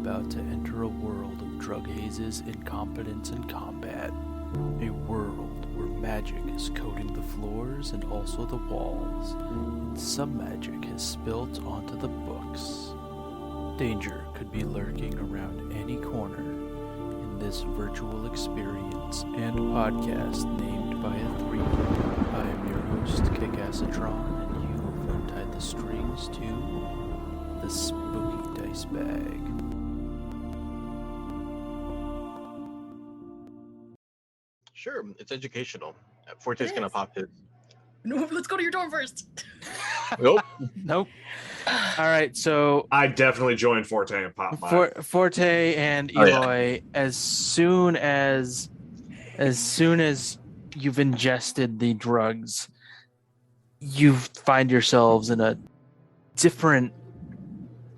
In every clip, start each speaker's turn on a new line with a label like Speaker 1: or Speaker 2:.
Speaker 1: about to enter a world of drug hazes, incompetence, and combat. A world where magic is coating the floors and also the walls, and some magic has spilt onto the books. Danger could be lurking around any corner in this virtual experience and podcast named by a three. I am your host, Kick-Assatron, and you have untied the strings to the Spooky Dice Bag.
Speaker 2: Sure, it's educational. Forte's gonna pop his.
Speaker 3: No, let's go to your dorm first.
Speaker 2: Nope.
Speaker 1: Nope. All right, so
Speaker 4: I definitely joined Forte and pop mine.
Speaker 1: Forte and Eloy, as soon as you've ingested the drugs, you find yourselves in a different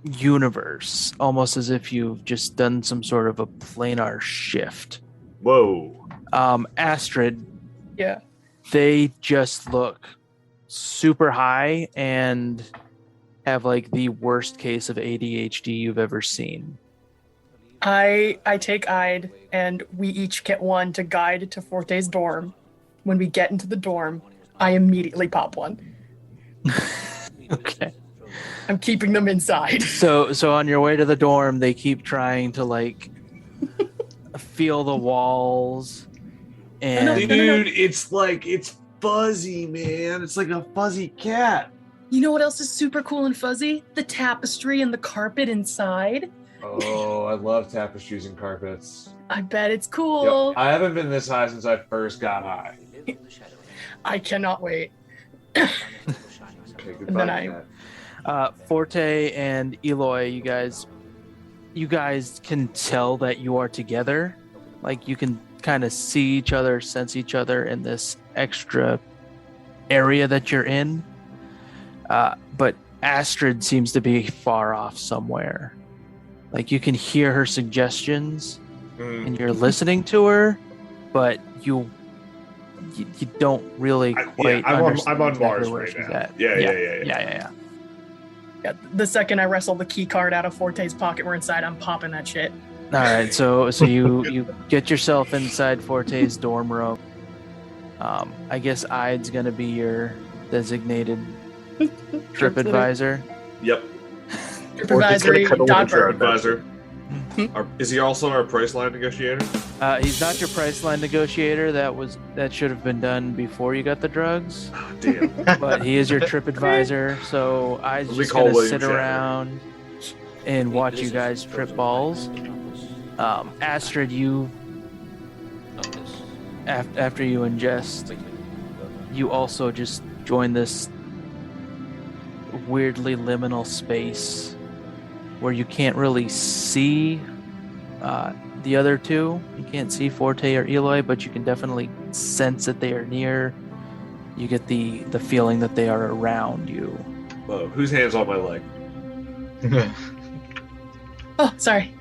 Speaker 1: universe, almost as if you've just done some sort of a planar shift.
Speaker 4: Whoa.
Speaker 1: Astrid,
Speaker 3: Yeah.
Speaker 1: they just look super high and have like the worst case of ADHD you've ever seen.
Speaker 3: I take Ide, and we each get one to guide to Forte's dorm. When we get into the dorm, I immediately pop one.
Speaker 1: Okay.
Speaker 3: I'm keeping them inside.
Speaker 1: So on your way to the dorm, they keep trying to like feel the walls. And
Speaker 4: Dude, it's fuzzy, man. It's like a fuzzy cat.
Speaker 3: You know what else is super cool and fuzzy? The tapestry and the carpet inside.
Speaker 4: Oh, I love tapestries and carpets.
Speaker 3: I bet it's cool.
Speaker 4: Yep. I haven't been this high since I first got high.
Speaker 3: I cannot wait.
Speaker 4: Okay,
Speaker 3: And
Speaker 4: goodbye,
Speaker 3: then
Speaker 4: cat.
Speaker 1: Forte and Eloy, you guys can tell that you are together. Like you can kind of see each other, sense each other in this extra area that you're in. But Astrid seems to be far off somewhere. Like you can hear her suggestions and you're listening to her, but you don't really quite understand
Speaker 4: I'm on
Speaker 1: exactly
Speaker 4: Mars
Speaker 1: where
Speaker 4: right
Speaker 1: she's
Speaker 4: now.
Speaker 1: at.
Speaker 4: Yeah.
Speaker 3: Yeah, the second I wrestle the key card out of Forte's pocket, we're inside. I'm popping that shit.
Speaker 1: All right, so you get yourself inside Forte's dorm room. I guess Ide's gonna be your designated trip advisor.
Speaker 4: Yep.
Speaker 3: Supervisory doctor.
Speaker 4: Advisor. Is he also our price line negotiator?
Speaker 1: He's not your price line negotiator. That should have been done before you got the drugs.
Speaker 4: Oh, damn.
Speaker 1: But he is your trip advisor, so Ide's
Speaker 4: We
Speaker 1: just
Speaker 4: call
Speaker 1: gonna
Speaker 4: William
Speaker 1: sit
Speaker 4: Shatner.
Speaker 1: around and watch you guys trip balls. Astrid, you after you ingest, you also just join this weirdly liminal space where you can't really see the other two. You can't see Forte or Eloy, but you can definitely sense that they are near. You get the feeling that they are around you.
Speaker 4: Whoa, whose hand's on my leg?
Speaker 3: Oh, sorry.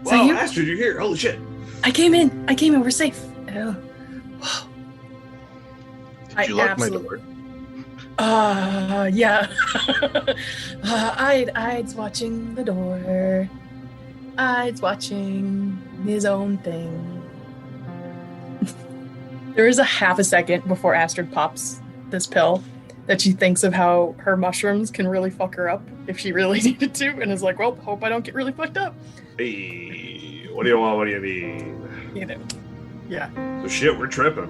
Speaker 4: Wow,
Speaker 3: you?
Speaker 4: Astrid, you're here. Holy shit.
Speaker 3: I came in. We're safe. Oh. Whoa.
Speaker 2: Did you lock my door?
Speaker 3: Yeah. Ide's watching the door. Ide's watching his own thing. There is a half a second before Astrid pops this pill that she thinks of how her mushrooms can really fuck her up if she really needed to, and is like, well, hope I don't get really fucked up.
Speaker 4: Hey, what do you want? What do you need?
Speaker 3: You know. Yeah.
Speaker 4: So shit, we're tripping.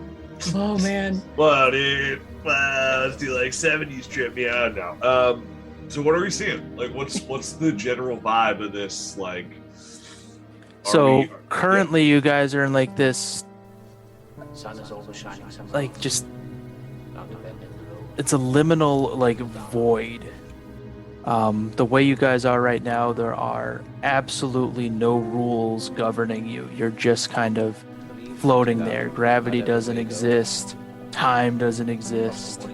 Speaker 3: Oh, man.
Speaker 4: Well, dude. Well, let's do like 70s trip. Yeah, no. So what are we seeing? Like, what's the general vibe of this? Like,
Speaker 1: So currently, you guys are in like this, like just it's a liminal like void. The way you guys are right now, there are absolutely no rules governing you. You're just kind of floating there. Gravity doesn't exist. Time doesn't exist.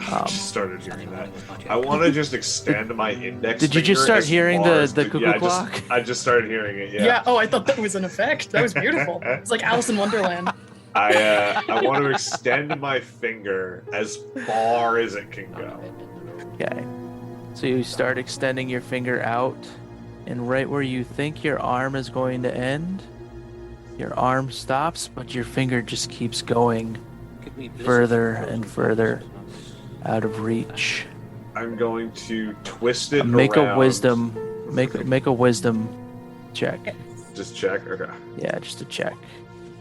Speaker 4: I just started hearing that. I want to just extend my index.
Speaker 1: Did you just
Speaker 4: finger
Speaker 1: start
Speaker 4: as
Speaker 1: hearing
Speaker 4: far
Speaker 1: the
Speaker 4: as
Speaker 1: cuckoo
Speaker 4: yeah,
Speaker 1: clock?
Speaker 4: I just started hearing it. Yeah.
Speaker 3: Yeah. Oh, I thought that was an effect. That was beautiful. It's like Alice in Wonderland.
Speaker 4: I want to extend my finger as far as it can go.
Speaker 1: Okay. So you start extending your finger out, And right where you think your arm is going to end, your arm stops, but your finger just keeps going further and further out of reach.
Speaker 4: I'm going to twist it
Speaker 1: Make
Speaker 4: around.
Speaker 1: a wisdom. Make a wisdom check.
Speaker 4: Just check. Okay.
Speaker 1: Yeah, just a check.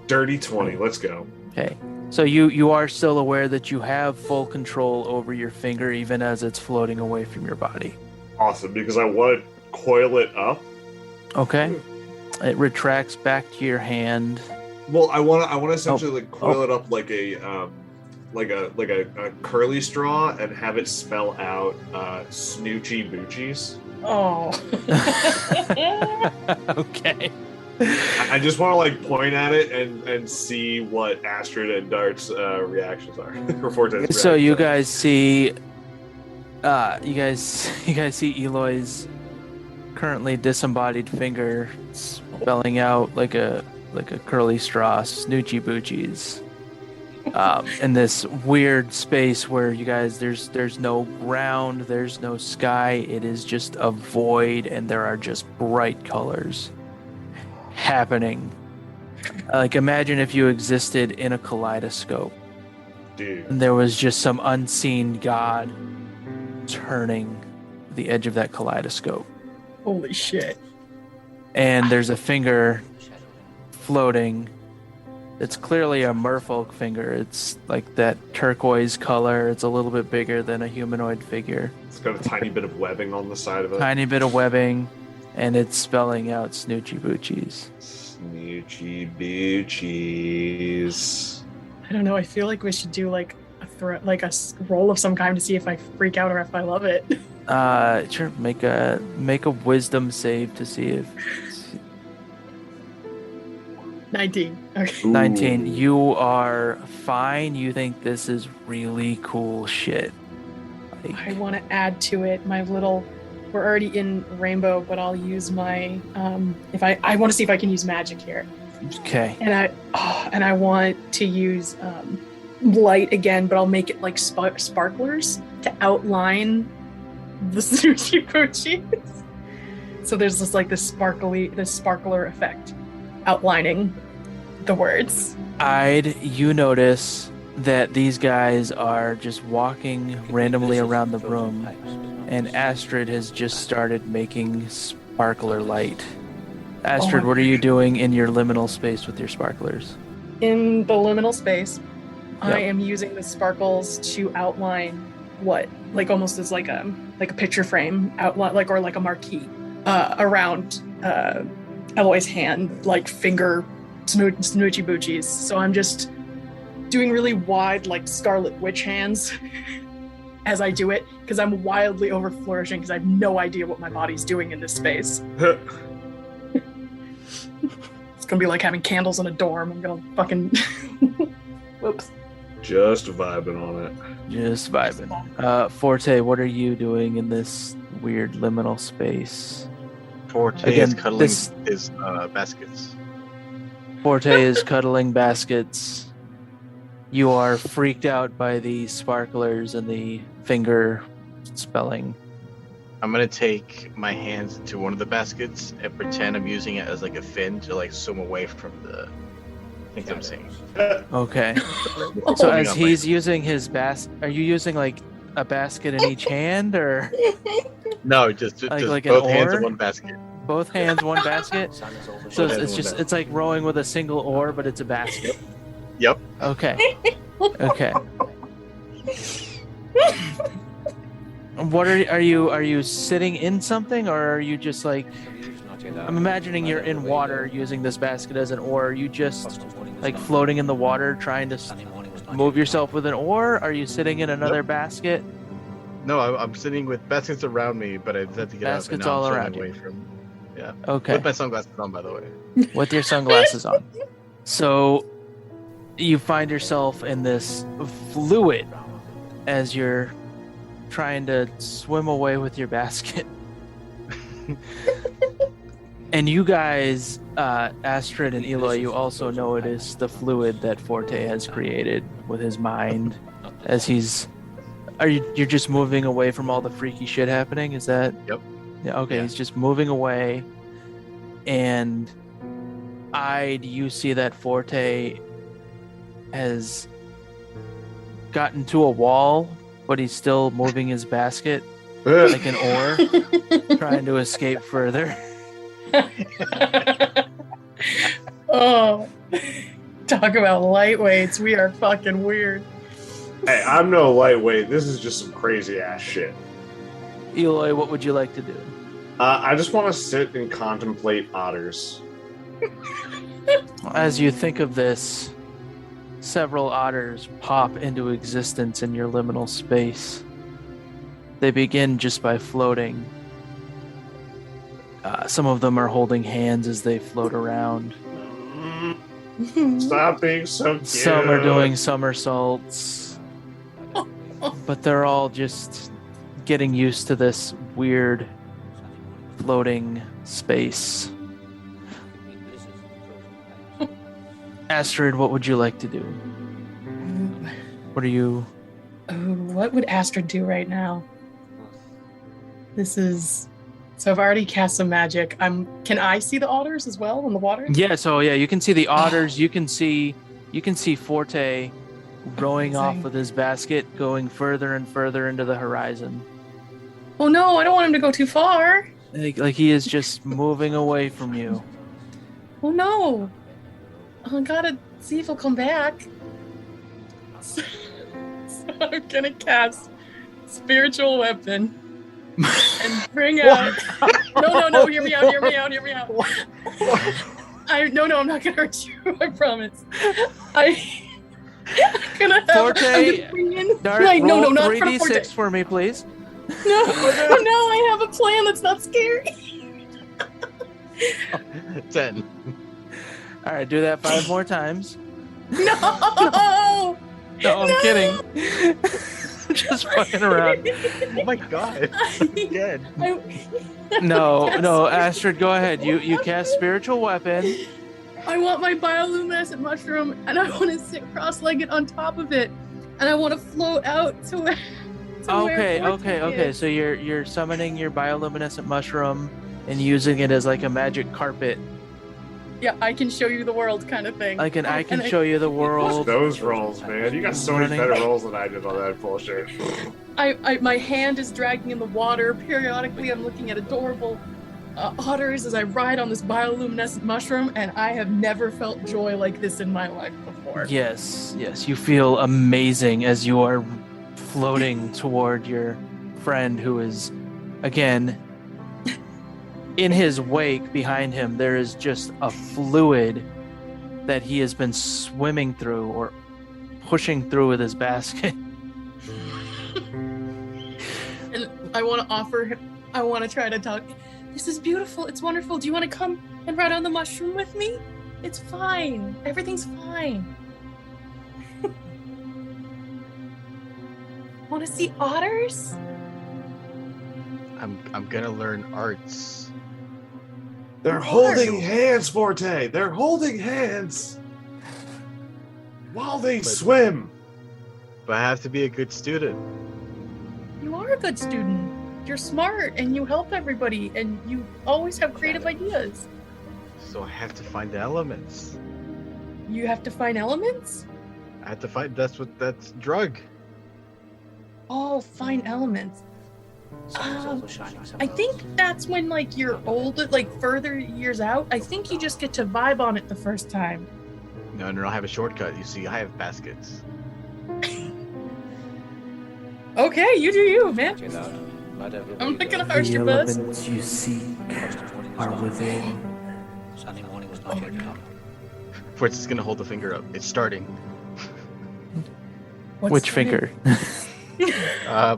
Speaker 4: Dirty 20. Let's go.
Speaker 1: Okay. So you are still aware that you have full control over your finger even as it's floating away from your body.
Speaker 4: Awesome, because I want to coil it up.
Speaker 1: Okay. It retracts back to your hand.
Speaker 4: Well, I want to essentially like coil it up like a curly straw and have it spell out Snoochie Boochies.
Speaker 3: Oh.
Speaker 1: Okay.
Speaker 4: I just want to like point at it and see what Astrid and Dart's reactions are. Or Forte's
Speaker 1: So you
Speaker 4: reactions
Speaker 1: guys see, you guys see Eloy's currently disembodied finger spelling out like a curly straw, Snoochie Boochies. In this weird space where you guys, there's no ground, there's no sky, it is just a void, and there are just bright colors happening. Like imagine if you existed in a kaleidoscope.
Speaker 4: Dude.
Speaker 1: And there was just some unseen god turning the edge of that kaleidoscope.
Speaker 3: Holy shit.
Speaker 1: And there's a finger floating. It's clearly a merfolk finger. It's like that turquoise color. It's a little bit bigger than a humanoid figure.
Speaker 4: It's got a tiny bit of webbing on the side of it.
Speaker 1: Tiny bit of webbing, and it's spelling out Snoochie Boochies.
Speaker 4: Snoochie Boochies.
Speaker 3: I don't know. I feel like we should do like a roll of some kind to see if I freak out or if I love it.
Speaker 1: Sure. Make a wisdom save to see if
Speaker 3: 19. Okay.
Speaker 1: 19. You are fine. You think this is really cool shit. Like,
Speaker 3: I want to add to it my little. We're already in rainbow, but I'll use my. If I want to see if I can use magic here.
Speaker 1: okay.
Speaker 3: And I want to use light again, but I'll make it like sparklers to outline the Snoochie Boochies. So there's this sparkler effect outlining the words.
Speaker 1: You notice that these guys are just walking randomly around the room, and Astrid has just started making sparkler light. Astrid, what are you doing in your liminal space with your sparklers?
Speaker 3: In the liminal space,
Speaker 1: Yep.
Speaker 3: I am using the sparkles to outline what, like almost as like a picture frame outline, like, or like a marquee around Eloy's hand, like finger Snoochie Boochies. So I'm just doing really wide, like Scarlet Witch hands as I do it, because I'm wildly over flourishing because I have no idea what my body's doing in this space. It's gonna be like having candles in a dorm. I'm gonna fucking whoops.
Speaker 4: Just vibing on it.
Speaker 1: Just vibing. Forte, what are you doing in this weird liminal space?
Speaker 2: Forte
Speaker 1: Again,
Speaker 2: is cuddling his baskets.
Speaker 1: Forte is cuddling baskets. You are freaked out by the sparklers and the finger spelling.
Speaker 2: I'm gonna take my hands into one of the baskets and pretend I'm using it as like a fin to like swim away from the things I'm seeing.
Speaker 1: Okay. So as he's using his are you using like a basket in each hand, or
Speaker 2: No, just
Speaker 1: like an
Speaker 2: both hands
Speaker 1: oar?
Speaker 2: in one basket.
Speaker 1: both hands one basket? So
Speaker 2: Both hands
Speaker 1: it's
Speaker 2: in
Speaker 1: just
Speaker 2: one
Speaker 1: it's like rowing with a single oar, but it's a basket.
Speaker 2: Yep.
Speaker 1: Okay. Okay. What are you sitting in something, or are you just like, I'm imagining you're in water using this basket as an oar. Are you just like floating in the water trying to move yourself with an oar? Are you sitting in another basket?
Speaker 2: No, I'm sitting with baskets around me, but I had to get up and
Speaker 1: Baskets
Speaker 2: now
Speaker 1: all
Speaker 2: I'm
Speaker 1: around
Speaker 2: away from. Yeah.
Speaker 1: Okay.
Speaker 2: With my sunglasses on, by the way.
Speaker 1: With your sunglasses on. So you find yourself in this fluid as you're trying to swim away with your basket. And you guys, Astrid and Eloy, you also notice the fluid that Forte has created with his mind as you're just moving away from all the freaky shit happening? Is that?
Speaker 2: Yep.
Speaker 1: Yeah, okay,
Speaker 2: Yeah.
Speaker 1: he's just moving away. And you see that Forte has gotten to a wall, but he's still moving his basket like an oar, trying to escape further.
Speaker 3: Oh, talk about lightweights. We are fucking weird.
Speaker 4: Hey, I'm no lightweight. This is just some crazy ass shit.
Speaker 1: Eloy, what would you like to do?
Speaker 4: I just want to sit and contemplate otters.
Speaker 1: As you think of this, several otters pop into existence in your liminal space. They begin just by floating. Some of them are holding hands as they float around.
Speaker 4: Stop being so cute.
Speaker 1: Some are doing somersaults. But they're all just getting used to this weird floating space. Astrid, what would you like to do? What are you...
Speaker 3: What would Astrid do right now? This is... So I've already cast some magic. Can I see the otters as well in the water?
Speaker 1: Yeah, so yeah, you can see the otters. You can see Forte rowing off with his basket, going further and further into the horizon.
Speaker 3: Oh no, I don't want him to go too far.
Speaker 1: Like he is just moving away from you.
Speaker 3: Oh no. I gotta see if he'll come back. So I'm gonna cast Spiritual Weapon and bring out... No, hear me out. I'm not gonna hurt you, I promise. I'm gonna have...
Speaker 1: Forte, Dart, roll
Speaker 3: not
Speaker 1: 3d6 for me, please.
Speaker 3: No, I have a plan that's not scary.
Speaker 2: 10.
Speaker 1: All right, do that 5 more times.
Speaker 3: No!
Speaker 1: No, I'm kidding. Just fucking around.
Speaker 2: Oh my god. Dead.
Speaker 1: No, Astrid, go ahead. You cast Spiritual Weapon.
Speaker 3: I want my bioluminescent mushroom, and I want to sit cross-legged on top of it, and I want to float out to where.
Speaker 1: Okay. So you're summoning your bioluminescent mushroom and using it as like a magic carpet.
Speaker 3: Yeah, I can show you the world kind of thing.
Speaker 1: I can show you the world.
Speaker 4: Those rolls, man. You got so many better rolls than I did on that bullshit.
Speaker 3: My hand is dragging in the water. Periodically, I'm looking at adorable otters as I ride on this bioluminescent mushroom, and I have never felt joy like this in my life before.
Speaker 1: Yes. You feel amazing as you are floating toward your friend who is, again, in his wake behind him. There is just a fluid that he has been swimming through or pushing through with his basket.
Speaker 3: And I want to try to talk. This is beautiful. It's wonderful. Do you want to come and ride on the mushroom with me? It's fine. Everything's fine. Want to see otters?
Speaker 2: I'm gonna learn arts.
Speaker 4: They're holding hands, Forte. They're holding hands while they swim.
Speaker 2: But I have to be a good student.
Speaker 3: You are a good student. You're smart and you help everybody and you always have creative ideas.
Speaker 2: So I have to find the elements.
Speaker 3: You have to find elements?
Speaker 2: I have to find that's drug.
Speaker 3: Oh, find elements. I think that's when like you're older, like further years out. I think you just get to vibe on it the first time.
Speaker 2: No, I have a shortcut. You see, I have baskets.
Speaker 3: Okay, you do you, man. I'm not gonna harsh your buzz.
Speaker 1: The elements you seek are within.
Speaker 5: Sunday morning was not yet come.
Speaker 2: Fritz is gonna hold the finger up. It's starting.
Speaker 1: Which finger?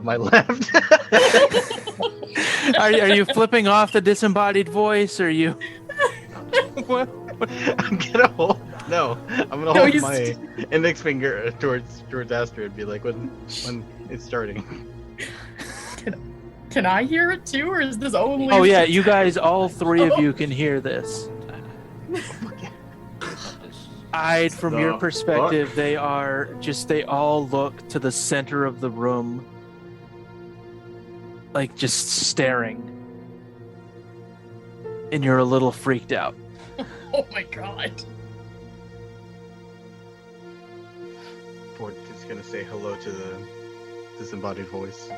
Speaker 2: My left.
Speaker 1: Are you flipping off the disembodied voice, or you?
Speaker 2: What? I'm gonna hold. No, I'm gonna hold my index finger towards Astrid and be like, when it's starting.
Speaker 3: Can I hear it too, or is this only?
Speaker 1: Oh yeah, you guys, all 3 of you can hear this. Eyed from your perspective, they all look to the center of the room, like just staring. and you're a little freaked out.
Speaker 3: Oh my god.
Speaker 2: Ford is gonna say hello to the disembodied voice.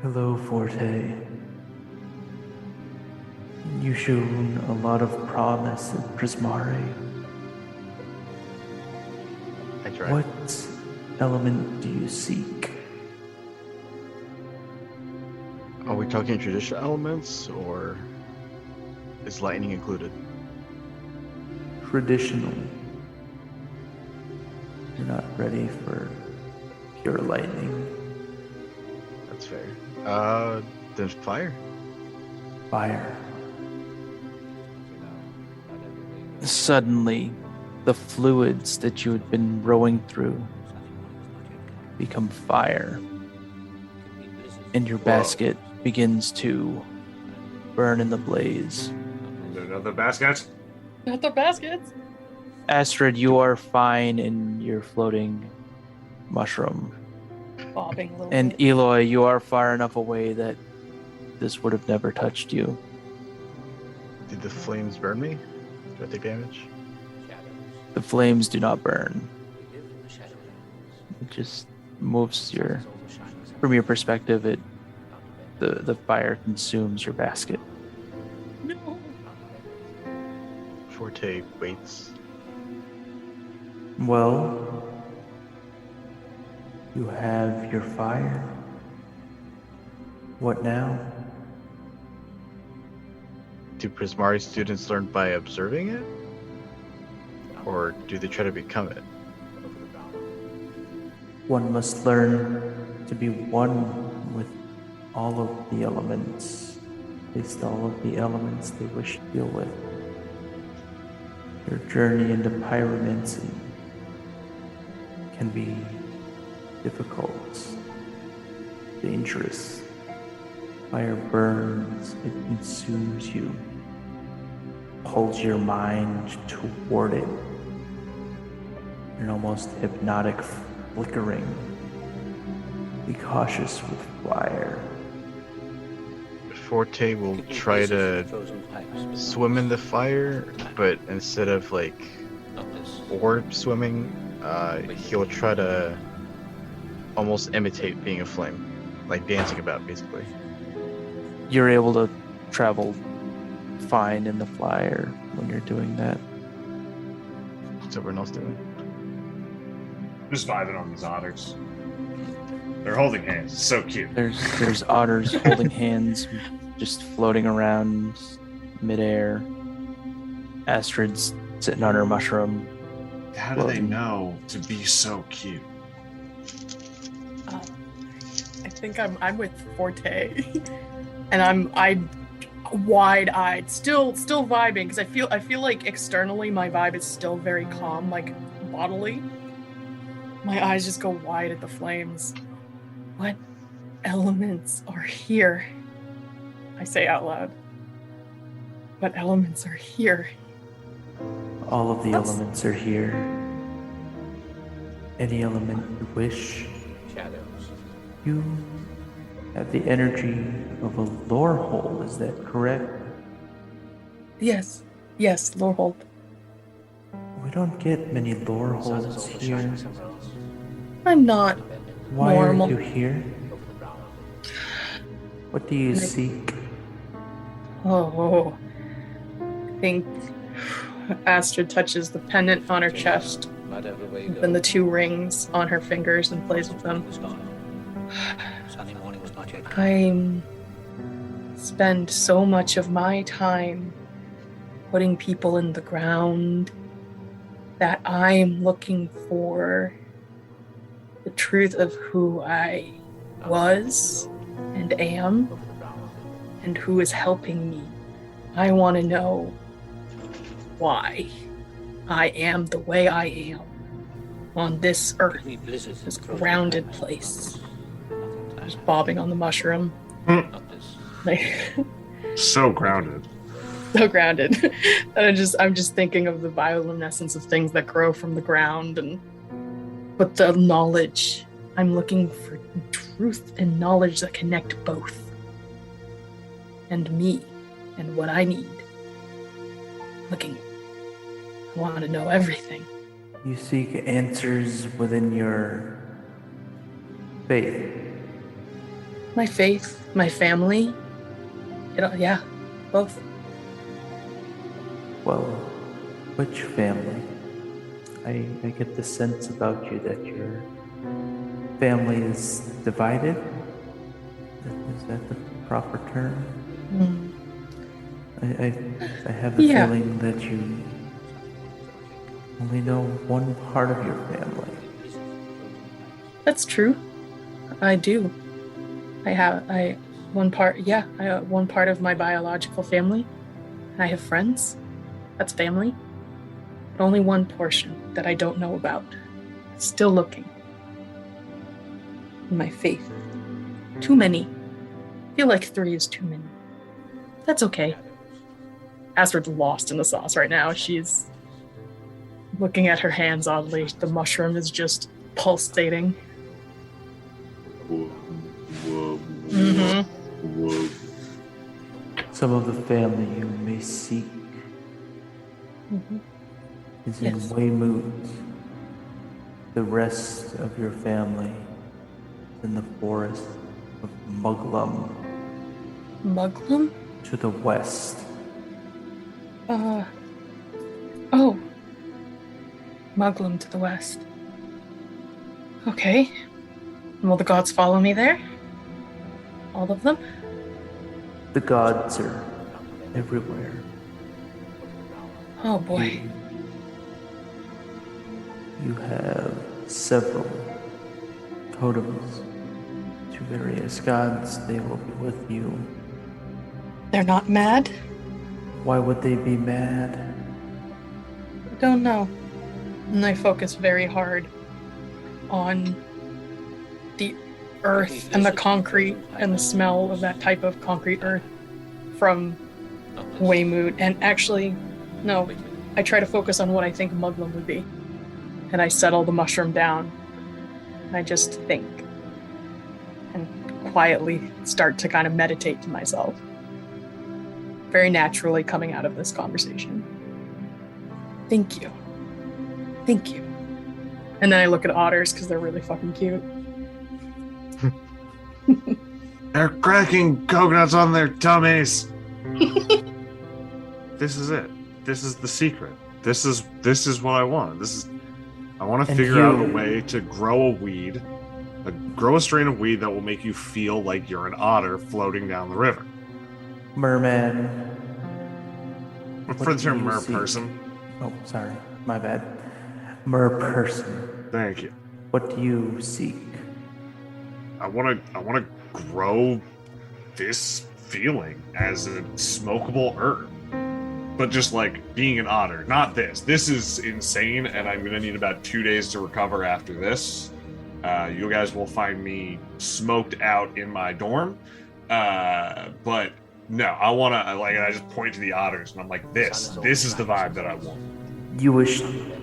Speaker 1: Hello, Forte. You've shown a lot of promise in Prismare.
Speaker 2: I tried.
Speaker 1: What element do you seek?
Speaker 2: Are we talking traditional elements, or is lightning included?
Speaker 1: Traditional. You're not ready for pure lightning.
Speaker 2: That's fair. There's fire.
Speaker 1: Fire. Suddenly, the fluids that you had been rowing through become fire, and your basket begins to burn in the blaze.
Speaker 4: Another basket?
Speaker 3: Not the baskets.
Speaker 1: Astrid, you are fine in your floating mushroom.
Speaker 3: Bobbing a little
Speaker 1: And
Speaker 3: bit.
Speaker 1: Eloy, you are far enough away that this would have never touched you.
Speaker 2: Did the flames burn me? Did I take damage?
Speaker 1: The flames do not burn. It just moves from your perspective, the fire consumes your basket.
Speaker 3: No.
Speaker 2: Forte waits.
Speaker 1: Well, you have your fire. What now?
Speaker 2: Do Prismari students learn by observing it? Or do they try to become it?
Speaker 1: One must learn to be one with all of the elements, at least all of the elements they wish to deal with. Your journey into pyromancy can be difficult, dangerous. Fire burns, it consumes you, pulls your mind toward it. An almost hypnotic flickering. Be cautious with fire.
Speaker 2: Forte will try to swim in the fire, but instead of like orb swimming, he'll try to almost imitate being a flame, like dancing about, basically.
Speaker 1: You're able to travel fine in the flyer when you're doing that.
Speaker 2: What's everyone else doing?
Speaker 4: Just vibing on these otters. They're holding hands. It's so cute.
Speaker 1: There's otters holding hands, just floating around midair. Astrid's sitting on her mushroom.
Speaker 4: How do they know to be so cute?
Speaker 3: I think I'm with Forte, and I'm wide-eyed, still vibing, because I feel like externally my vibe is still very calm, like bodily. My eyes just go wide at the flames. What elements are here? I say out loud. What elements are here?
Speaker 1: All of the
Speaker 3: That's-
Speaker 1: elements are here. Any element you wish. You have the energy of a lore hole, is that correct?
Speaker 3: Yes, Lorehold.
Speaker 1: We don't get many lore holes here.
Speaker 3: I'm not
Speaker 1: Why
Speaker 3: normal.
Speaker 1: are you here? What do you
Speaker 3: I-
Speaker 1: seek?
Speaker 3: Oh, I think Astrid touches the pendant on her chest, then the two rings on her fingers and plays with them.
Speaker 5: Sunday morning was not yet come.
Speaker 3: I spend so much of my time putting people in the ground that I'm looking for the truth of who I was and am and who is helping me. I want to know why I am the way I am on this earth, this grounded place. Just bobbing on the mushroom. Like,
Speaker 4: So grounded.
Speaker 3: so grounded. And I'm just thinking of the bioluminescence of things that grow from the ground, but the knowledge. I'm looking for truth and knowledge that connect both. and me and what I need. I want to know everything.
Speaker 1: You seek answers within your faith.
Speaker 3: My faith, my family. Yeah, both.
Speaker 1: Well, which family? I get the sense about you that your family is divided. Is that the proper term? I have the feeling that you only know one part of your family.
Speaker 3: That's true. I do. I have one part of my biological family. I have friends. That's family. But only one portion that I don't know about. Still looking. My faith. Too many. I feel like 3 is too many. That's okay. Astrid's lost in the sauce right now. She's looking at her hands oddly. The mushroom is just pulsating.
Speaker 4: Whoa, whoa,
Speaker 3: Mhm.
Speaker 4: whoa.
Speaker 1: Some of the family you may seek is in
Speaker 3: Yes.
Speaker 1: Weymouth. The rest of your family is in the forest of Muglum
Speaker 3: Muglum?
Speaker 1: to the west.
Speaker 3: Oh. Muglum to the west. Okay. Will the gods follow me there? All of them?
Speaker 1: The gods are everywhere.
Speaker 3: Oh boy.
Speaker 1: You have several totems to various gods. They will be with you.
Speaker 3: They're not mad?
Speaker 1: Why would they be mad?
Speaker 3: I don't know. And I focus very hard on the earth and the concrete and the smell of that type of concrete earth from Weymouth. And actually, no, I try to focus on what I think Muglum would be. And I settle the mushroom down. And I just think. And quietly start to kind of meditate to myself. Very naturally coming out of this conversation. Thank you. Thank you. And then I look at otters because they're really fucking cute.
Speaker 4: They're cracking coconuts on their tummies. This is it. This is the secret. This is what I want. I want to
Speaker 1: And
Speaker 4: figure out
Speaker 1: you-
Speaker 4: a way to grow a weed, grow a strain of weed that will make you feel like you're an otter floating down the river.
Speaker 1: Merman.
Speaker 4: But
Speaker 1: What
Speaker 4: for the
Speaker 1: do
Speaker 4: term
Speaker 1: you
Speaker 4: mer
Speaker 1: see?
Speaker 4: person,
Speaker 1: Oh, sorry. My bad. Mer person.
Speaker 4: thank you.
Speaker 1: What do you seek?
Speaker 4: I want to grow this feeling as a smokable herb. But just like being an otter, not this. This is insane, and I'm gonna need about 2 days to recover after this. You guys will find me smoked out in my dorm. But no, I wanna and I just point to the otters and I'm like, this is the vibe that I want.
Speaker 1: You wish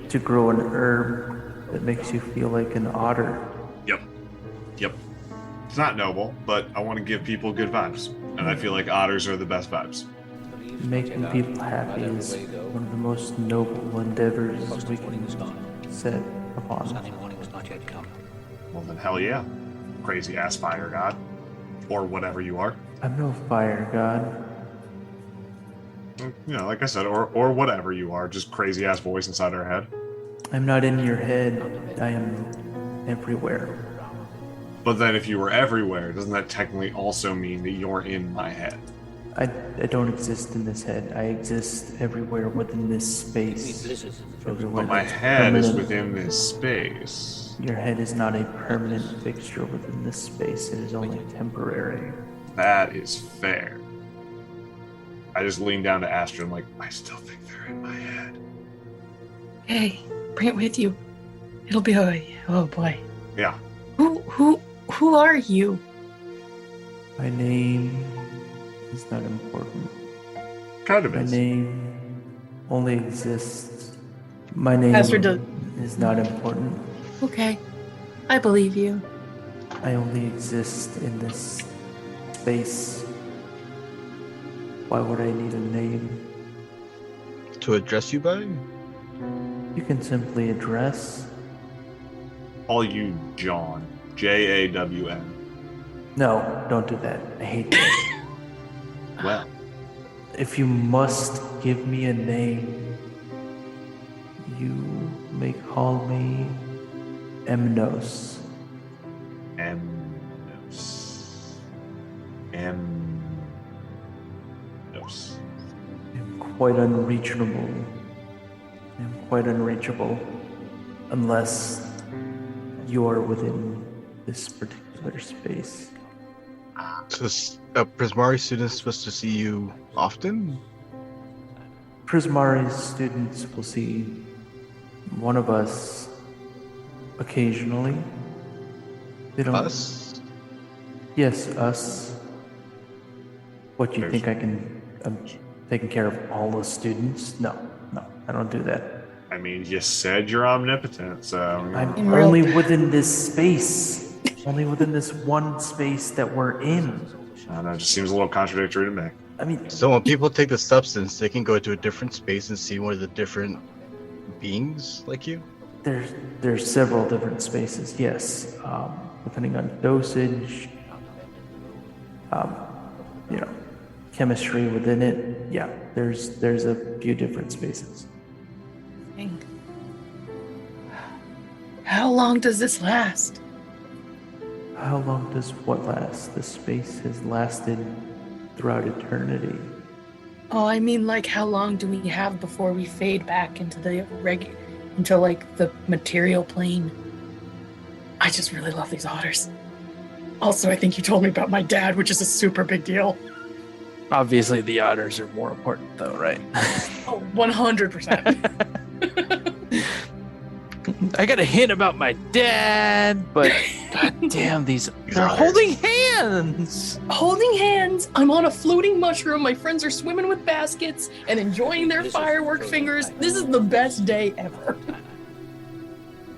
Speaker 1: to grow an herb that makes you feel like an otter.
Speaker 4: Yep. It's not noble, but I want to give people good vibes. And I feel like otters are the best vibes.
Speaker 1: Making people happy is one of the most noble endeavors we can set upon.
Speaker 5: Sunday morning was not yet come.
Speaker 4: Well then hell yeah. Crazy ass fire god. Or whatever you are.
Speaker 1: I'm no fire god.
Speaker 4: You know, like I said, or whatever you are, just crazy ass voice inside our head.
Speaker 1: I'm not in your head. I am everywhere.
Speaker 4: But then if you were everywhere, doesn't that technically also mean that you're in my head?
Speaker 1: I don't exist in this head. I exist everywhere within this space. Everywhere
Speaker 4: But my
Speaker 1: that's
Speaker 4: head is
Speaker 1: permanent.
Speaker 4: within this space.
Speaker 1: Your head is not a permanent fixture within this space. It is only temporary.
Speaker 4: That is fair. I just lean down to Astra and I still think they're in my head.
Speaker 3: Hey, bring it with you. It'll be oh boy.
Speaker 4: Yeah.
Speaker 3: Who are you?
Speaker 1: My name is not important.
Speaker 4: Kind of
Speaker 1: My
Speaker 4: is.
Speaker 1: name only exists. My name
Speaker 3: Astrid does-
Speaker 1: is not important.
Speaker 3: Okay. I believe you.
Speaker 1: I only exist in this space. Why would I need a name?
Speaker 2: To address you by?
Speaker 1: You can simply address.
Speaker 4: Call you John. Jawn.
Speaker 1: No, don't do that. I hate that.
Speaker 4: Well,
Speaker 1: If you must give me a name, you may call me Emnos.
Speaker 4: Emnos.
Speaker 1: I'm quite unreachable. Unless you're within this particular space.
Speaker 2: So a Prismari student is supposed to see you often?
Speaker 1: Prismari's students will see one of us occasionally. They don't.
Speaker 2: Us?
Speaker 1: Yes, us. What, you think I'm taking care of all the students? No, I don't do that.
Speaker 4: I mean, you said you're omnipotent, so...
Speaker 1: I'm only within this space. Only within this one space that we're in.
Speaker 4: I don't know, it just seems a little contradictory to me.
Speaker 1: I mean,
Speaker 2: So when people take the substance, they can go to a different space and see one of the different beings like you?
Speaker 1: there's several different spaces, yes. Depending on dosage, chemistry within it. Yeah, there's a few different spaces.
Speaker 3: How long does this last?
Speaker 1: How long does what last? The space has lasted throughout eternity.
Speaker 3: Oh, I mean, like, how long do we have before we fade back into the the material plane? I just really love these otters. Also, I think you told me about my dad, which is a super big deal.
Speaker 1: Obviously, the otters are more important, though, right?
Speaker 3: Oh, 100%.
Speaker 1: I got a hint about my dad, but god damn, they're holding hands!
Speaker 3: Holding hands, I'm on a floating mushroom, my friends are swimming with baskets and enjoying their firework fingers. This is the best day ever.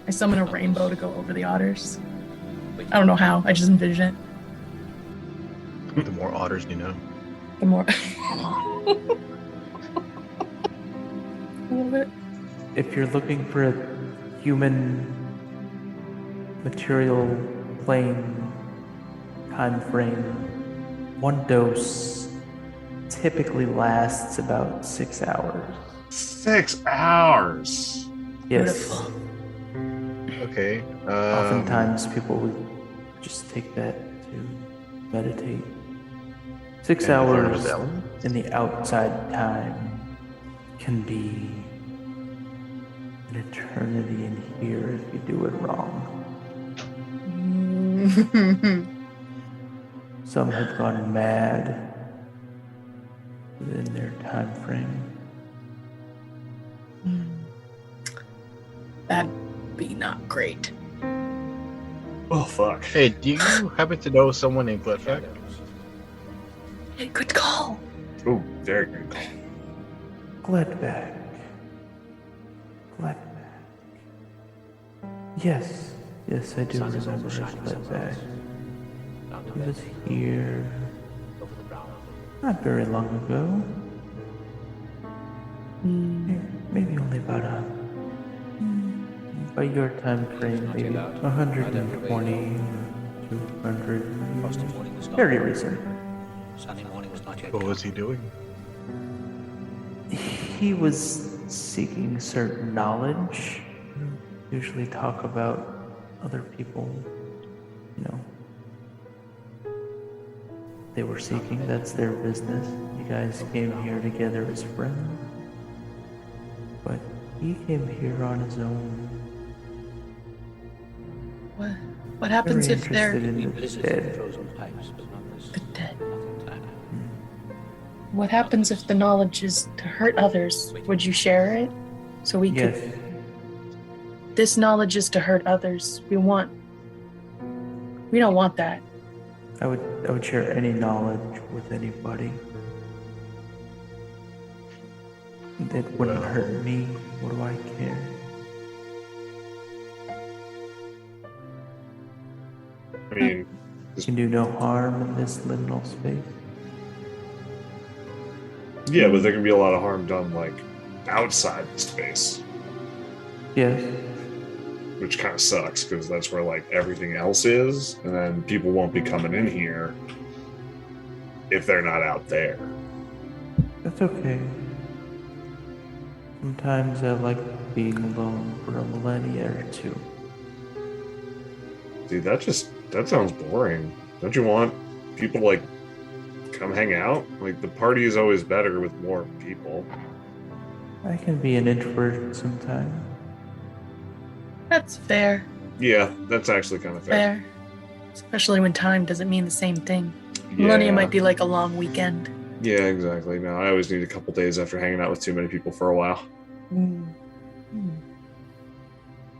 Speaker 3: I summon a rainbow to go over the otters. I don't know how, I just envision it.
Speaker 2: The more otters you know.
Speaker 3: The more... I love it.
Speaker 1: If you're looking for a human material plane time frame, one dose typically lasts about 6 hours.
Speaker 4: 6 hours?
Speaker 1: Yes.
Speaker 3: Beautiful.
Speaker 2: Okay.
Speaker 1: Oftentimes people would just take that to meditate. 6 hours in the outside time can be an eternity in here if you do it wrong. Some have gone mad within their time frame.
Speaker 3: That'd be not great.
Speaker 4: Oh, fuck.
Speaker 2: Hey, do you happen to know someone named Glyph?
Speaker 3: Hey, good call.
Speaker 4: Oh, very good call.
Speaker 1: Gladback. Yes, I do remember Gladback. He was here not very long ago. Maybe only about by your time frame, maybe 120, 200 years. Very recent.
Speaker 5: Sunday morning was not yet
Speaker 2: What was he doing?
Speaker 1: He was seeking certain knowledge. Usually talk about other people, they were seeking, that's their business. You guys came here together as friends. But he came here on his own.
Speaker 3: What happens
Speaker 1: Very
Speaker 3: if they're
Speaker 1: interested in the dead.
Speaker 5: frozen pipes, but not this.
Speaker 3: the dead? What happens if the knowledge is to hurt others? Would you share it? So we
Speaker 1: Yes,
Speaker 3: could. This knowledge is to hurt others. We don't want that.
Speaker 1: I would share any knowledge with anybody. That wouldn't hurt me. What do I care?
Speaker 4: I mean,
Speaker 1: You can do no harm in this liminal space.
Speaker 4: Yeah, but there can be a lot of harm done like outside the space,
Speaker 6: Yes.
Speaker 4: which kind of sucks because that's where like everything else is, and then people won't be coming in here if they're not out there.
Speaker 6: That's okay. Sometimes I like being alone for a millennia or two.
Speaker 4: Dude, that sounds boring. Don't you want people to like come hang out? Like the party is always better with more people.
Speaker 6: I can be an introvert sometimes.
Speaker 3: That's fair.
Speaker 4: Yeah, that's actually kind of fair.
Speaker 3: Fair. Especially when time doesn't mean the same thing. Millennia might be like a long weekend.
Speaker 4: Yeah, exactly. No, I always need a couple days after hanging out with too many people for a while.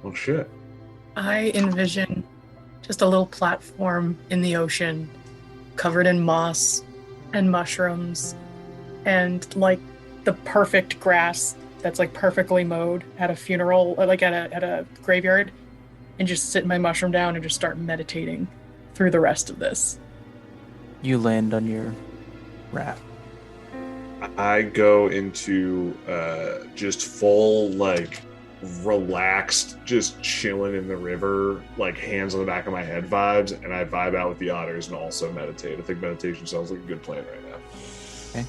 Speaker 4: Well, shit.
Speaker 3: I envision just a little platform in the ocean covered in moss and mushrooms and like the perfect grass that's like perfectly mowed at a funeral, or like at a graveyard, and just sit my mushroom down and just start meditating through the rest of this.
Speaker 1: You land on your raft.
Speaker 4: I go into just full, like, relaxed, just chilling in the river, like hands on the back of my head vibes, and I vibe out with the otters and also meditate. I think meditation sounds like a good plan right now.
Speaker 1: Okay.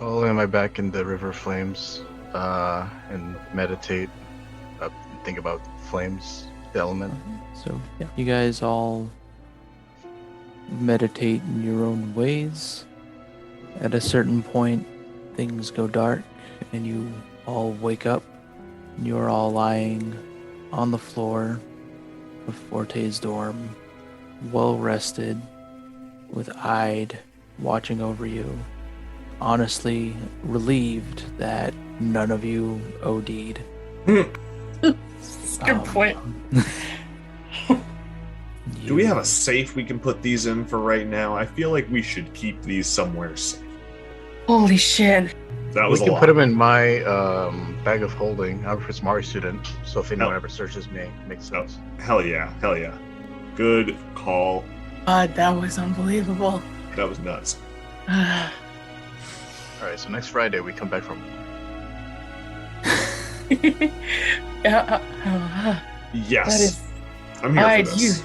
Speaker 2: I'll lay my back in the river flames and meditate, think about flames, the element.
Speaker 1: So you guys all meditate in your own ways. At a certain point, things go dark and you all wake up. You're all lying on the floor of Forte's dorm, well rested, with Ide watching over you, honestly relieved that none of you OD'd.
Speaker 3: Good point.
Speaker 4: Do we have a safe we can put these in for right now? I feel like we should keep these somewhere safe.
Speaker 3: Holy shit.
Speaker 4: That was
Speaker 2: We
Speaker 4: a
Speaker 2: can
Speaker 4: lot.
Speaker 2: put them in my bag of holding. I'm a smart student, so if anyone ever searches me, it makes sense.
Speaker 4: Hell yeah. Hell yeah. Good call.
Speaker 3: God, that was unbelievable.
Speaker 4: That was nuts.
Speaker 3: Ah.
Speaker 2: All right, so next Friday we come back from.
Speaker 3: Yeah,
Speaker 4: Yes.
Speaker 3: that is.
Speaker 4: I'm here for this.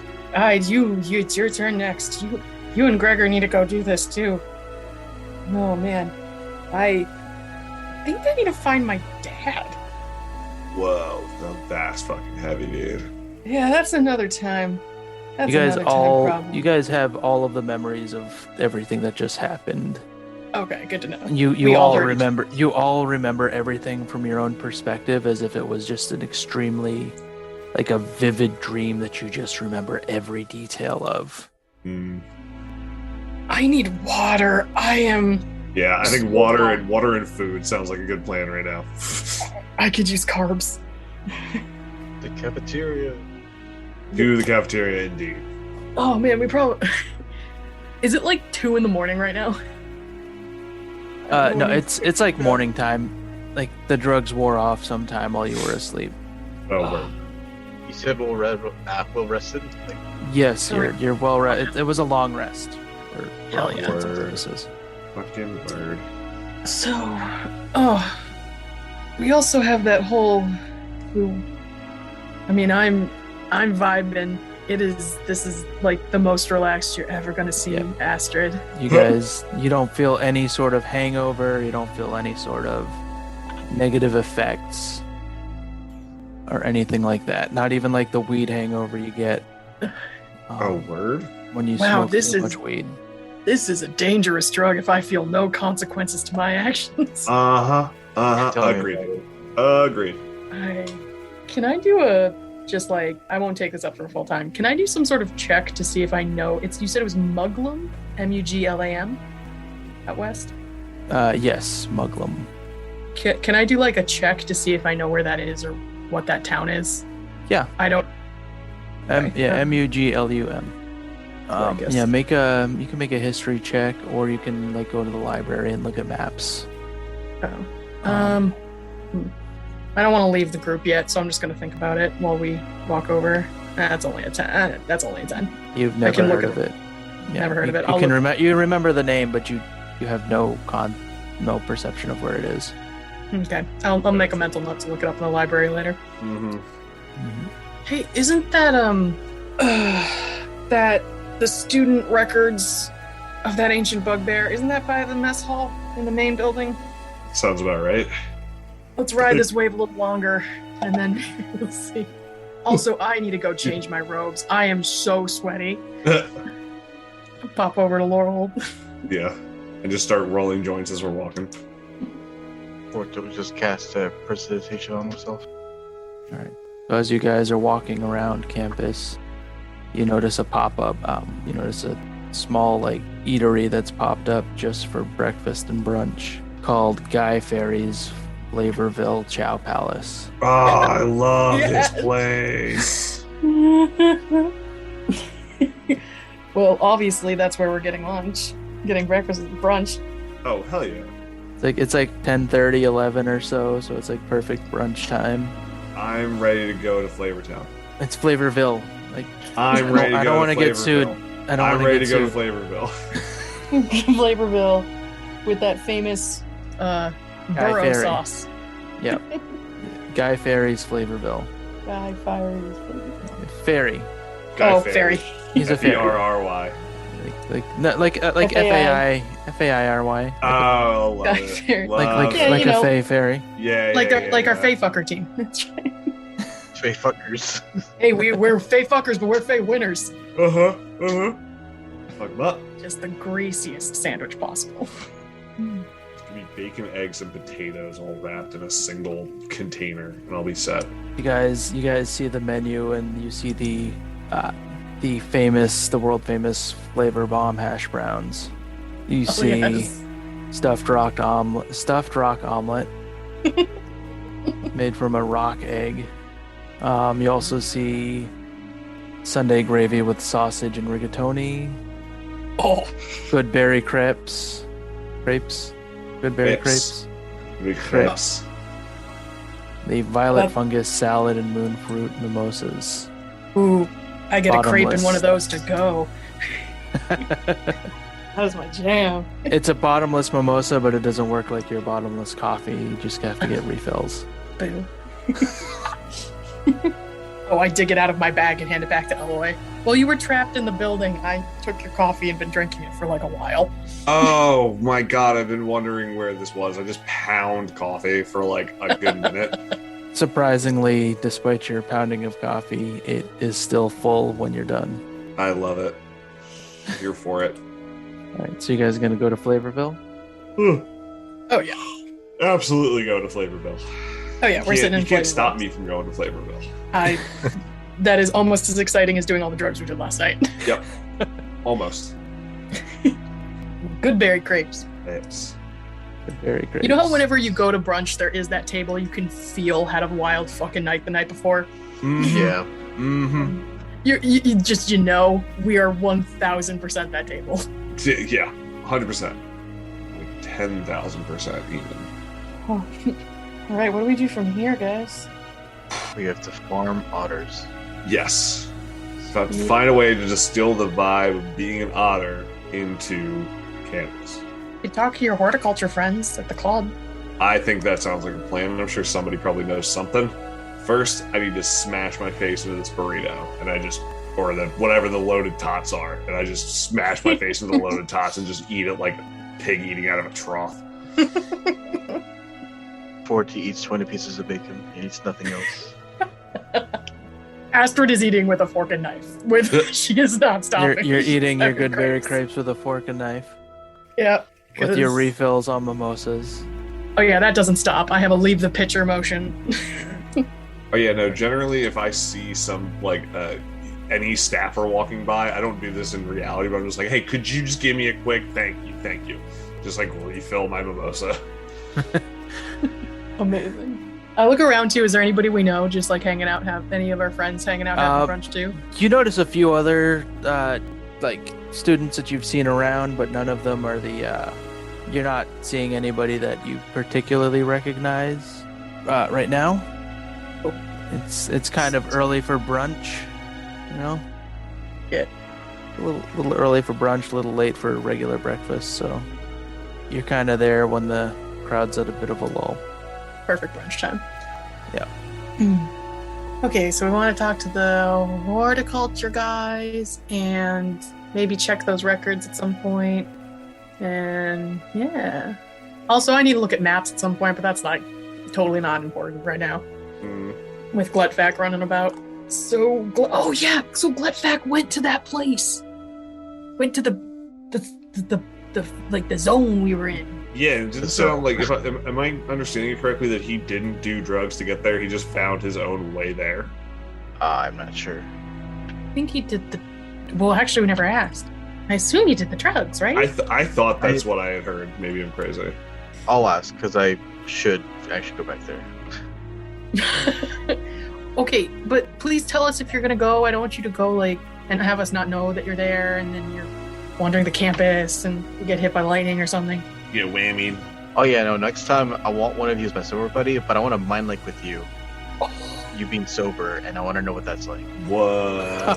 Speaker 3: It's your turn next. You and Gregor need to go do this too. Oh man, I think I need to find my dad.
Speaker 4: Whoa. Now that's fucking heavy, dude.
Speaker 3: Yeah, that's another time. That's
Speaker 1: You guys
Speaker 3: another time
Speaker 1: all
Speaker 3: problem.
Speaker 1: you guys have all of the memories of everything that just happened.
Speaker 3: Okay, good to know.
Speaker 1: You
Speaker 3: We all
Speaker 1: all
Speaker 3: heard.
Speaker 1: remember everything from your own perspective as if it was just an extremely like a vivid dream that you just remember every detail of.
Speaker 4: Hmm.
Speaker 3: I need water. I am.
Speaker 4: Yeah, I think water and food sounds like a good plan right now.
Speaker 3: I could use carbs.
Speaker 2: The cafeteria.
Speaker 4: Do the cafeteria indeed.
Speaker 3: Oh man, we probably. Is it like 2 a.m. right now?
Speaker 1: No, it's like morning time. Like the drugs wore off sometime while you were asleep.
Speaker 4: Oh, word.
Speaker 2: You said well rested. Like,
Speaker 1: Yes,
Speaker 3: Correct.
Speaker 1: you're well rested. It was a long rest for
Speaker 3: Hell
Speaker 1: all
Speaker 3: yeah.
Speaker 1: intents and purposes.
Speaker 4: Fucking word.
Speaker 3: So, we also have that whole. I mean, I'm vibing. This is like the most relaxed you're ever gonna see,
Speaker 1: Yeah.
Speaker 3: Astrid.
Speaker 1: You guys, you don't feel any sort of hangover. You don't feel any sort of negative effects or anything like that. Not even like the weed hangover you get
Speaker 4: Oh, word?
Speaker 1: when you
Speaker 3: Wow,
Speaker 1: smoke
Speaker 3: this
Speaker 1: too
Speaker 3: is-
Speaker 1: much weed.
Speaker 3: This is a dangerous drug if I feel no consequences to my actions.
Speaker 4: Uh-huh.
Speaker 2: tell me
Speaker 4: Agreed.
Speaker 2: about it.
Speaker 4: Agreed.
Speaker 3: Can I do a just like I won't take this up for full time. Can I do some sort of check to see if I know it's you said it was Muglam? Muglam at West?
Speaker 1: Yes, Muglum.
Speaker 3: Can I do like a check to see if I know where that is or what that town is?
Speaker 1: Yeah.
Speaker 3: I don't Okay.
Speaker 1: Muglum.
Speaker 3: I guess.
Speaker 1: Yeah, you can make a history check, or you can like go to the library and look at maps.
Speaker 3: I don't want to leave the group yet, so I'm just going to think about it while we walk over. That's only a 10. That's only a 10.
Speaker 1: You've
Speaker 3: I
Speaker 1: never
Speaker 3: can look
Speaker 1: heard
Speaker 3: at
Speaker 1: of it. Yeah,
Speaker 3: Never heard of it.
Speaker 1: You
Speaker 3: I'll
Speaker 1: can
Speaker 3: look-
Speaker 1: you remember the name, but you have no no perception of where it is.
Speaker 3: Okay, I'll make a mental note to look it up in the library later.
Speaker 4: Mm-hmm.
Speaker 3: Hey, isn't that that the student records of that ancient bugbear? Isn't that by the mess hall in the main building?
Speaker 4: Sounds about right.
Speaker 3: Let's ride this wave a little longer, and then we'll see. Also, I need to go change my robes. I am so sweaty. Pop over to Laurel.
Speaker 4: Yeah, and just start rolling joints as we're walking.
Speaker 2: Or do we just cast precipitation on himself?
Speaker 1: All right. So as you guys are walking around campus, you notice a pop-up. You notice a small eatery that's popped up just for breakfast and brunch called Guy Ferry's Flavorville Chow Palace.
Speaker 4: Oh, I love
Speaker 3: Yes.
Speaker 4: this place.
Speaker 3: Well, obviously that's where we're getting lunch, getting breakfast and brunch.
Speaker 4: Oh, hell yeah.
Speaker 1: It's like 10:30, 11 or so it's like perfect brunch time.
Speaker 4: I'm ready to go to Flavortown.
Speaker 1: It's Flavorville.
Speaker 4: I'm ready to go
Speaker 1: I don't want to get
Speaker 4: Flavorville.
Speaker 1: sued. I don't
Speaker 4: I'm
Speaker 1: want to
Speaker 4: ready
Speaker 1: get
Speaker 4: to go
Speaker 1: sued.
Speaker 4: to Flavorville.
Speaker 3: Flavorville with that famous burro
Speaker 1: Ferry.
Speaker 3: sauce.
Speaker 1: Yep. Guy Ferry's Flavorville.
Speaker 3: Guy Fieri's Flavorville.
Speaker 1: Ferry.
Speaker 4: Guy
Speaker 3: Oh, Ferry.
Speaker 1: He's a ferry.
Speaker 4: F-E-R-R-Y.
Speaker 1: Like
Speaker 3: FAI.
Speaker 1: FAIRY.
Speaker 4: Oh, love
Speaker 3: Guy
Speaker 4: it.
Speaker 3: Ferry.
Speaker 4: Love
Speaker 3: Yeah,
Speaker 4: it.
Speaker 1: Like
Speaker 3: you
Speaker 1: a
Speaker 3: know.
Speaker 1: Fay Fairy.
Speaker 4: Yeah,
Speaker 3: Like
Speaker 4: yeah,
Speaker 3: our
Speaker 4: yeah.
Speaker 3: Fae fucker team. That's right.
Speaker 2: Fey fuckers.
Speaker 3: Hey, we're Fae fuckers, but we're Fae winners.
Speaker 4: Uh-huh, uh-huh. Fuck 'em up.
Speaker 3: Just the greasiest sandwich possible.
Speaker 4: It's gonna be bacon, eggs, and potatoes all wrapped in a single container, and I'll be set.
Speaker 1: You guys see the menu and you see the world famous flavor bomb hash browns. You
Speaker 3: Oh,
Speaker 1: see
Speaker 3: yes.
Speaker 1: stuffed rock omelet made from a rock egg. You also see Sunday gravy with sausage and rigatoni.
Speaker 3: Oh,
Speaker 1: Good berry crepes. Good berry
Speaker 4: Crepes.
Speaker 1: crepes.
Speaker 4: Big crepes.
Speaker 1: The violet
Speaker 3: That-
Speaker 1: fungus salad and moon fruit mimosas.
Speaker 3: ooh, I get a crepe in
Speaker 1: Bottomless.
Speaker 3: one of those to go. That was my jam.
Speaker 1: It's a bottomless mimosa, but it doesn't work like your bottomless coffee. You just have to get refills.
Speaker 3: Boo. Oh, I dig it out of my bag and hand it back to Eloy. While you were trapped in the building, I took your coffee and been drinking it for like a while.
Speaker 4: Oh my god, I've been wondering where this was. I just pound coffee for like a good minute.
Speaker 1: Surprisingly, despite your pounding of coffee, it is still full when you're done.
Speaker 4: I love it. I'm here for it.
Speaker 1: All right, so you guys are gonna go to Flavorville?
Speaker 3: Oh yeah.
Speaker 4: Absolutely go to Flavorville.
Speaker 3: Oh yeah, we're sitting in
Speaker 4: You can't
Speaker 3: Flavorville.
Speaker 4: stop me from going to Flavorville.
Speaker 3: That is almost as exciting as doing all the drugs we did last night.
Speaker 4: Yep. Almost.
Speaker 3: Good berry crepes.
Speaker 4: It's
Speaker 1: Very great.
Speaker 3: You know how whenever you go to brunch, there is that table you can feel had a wild fucking night the night before?
Speaker 2: Yeah.
Speaker 4: Mm-hmm.
Speaker 3: You just, we are 1000% that table.
Speaker 4: Yeah. 100%. Like 10,000% even.
Speaker 3: All right, what do we do from here, guys?
Speaker 2: We have to farm otters.
Speaker 4: Yes. Find a way to distill the vibe of being an otter into cannabis.
Speaker 3: You talk to your horticulture friends at the club.
Speaker 4: I think that sounds like a plan, and I'm sure somebody probably knows something. First, I need to smash my face into this burrito, or whatever the loaded tots are, and I just smash my face into the loaded tots and just eat it like a pig eating out of a trough.
Speaker 2: Forty eats 20 pieces of bacon. He eats nothing else.
Speaker 3: Astrid is eating with a fork and knife. She is not stopping.
Speaker 1: You're eating your
Speaker 3: Every
Speaker 1: good berry
Speaker 3: crepes.
Speaker 1: crepes with a fork and knife,
Speaker 3: Yep.
Speaker 1: with your
Speaker 3: 'cause-
Speaker 1: refills on mimosas.
Speaker 3: Oh yeah, that doesn't stop. I have a leave the pitcher motion.
Speaker 4: Oh yeah, no, generally if I see some, any staffer walking by, I don't do this in reality, but I'm just like, hey, could you just give me a quick thank you? Just refill my mimosa.
Speaker 3: Amazing. I look around too. Is there anybody we know just hanging out? Have any of our friends hanging out having brunch too?
Speaker 1: You notice a few other students that you've seen around, but none of them are you're not seeing anybody that you particularly recognize right now.
Speaker 3: Oh.
Speaker 1: It's kind of early for brunch,
Speaker 3: Yeah.
Speaker 1: A little early for brunch, a little late for regular breakfast. So you're kind of there when the crowd's at a bit of a lull.
Speaker 3: Perfect brunch time.
Speaker 1: Yeah.
Speaker 3: Okay, so we want to talk to the horticulture guys and maybe check those records at some point. And yeah. Also, I need to look at maps at some point, but that's totally not important right now. With Glyph running about. So, so Glyph went to that place. Went to the zone we were in.
Speaker 4: Yeah, it didn't sound like, am I understanding it correctly that he didn't do drugs to get there? He just found his own way there?
Speaker 2: I'm not sure.
Speaker 3: I think he did well, actually, we never asked. I assume he did the drugs, right?
Speaker 4: I thought that's what I had heard. Maybe I'm crazy.
Speaker 2: I'll ask, because I should go back there.
Speaker 3: Okay, but please tell us if you're gonna go. I don't want you to go, and have us not know that you're there, and then you're wandering the campus, and you get hit by lightning or something.
Speaker 4: Yeah, whammy.
Speaker 2: Oh yeah, no, next time I want one of you as my sober buddy, but I want to mind link with you. You being sober, and I want to know what that's like.
Speaker 4: Whoa.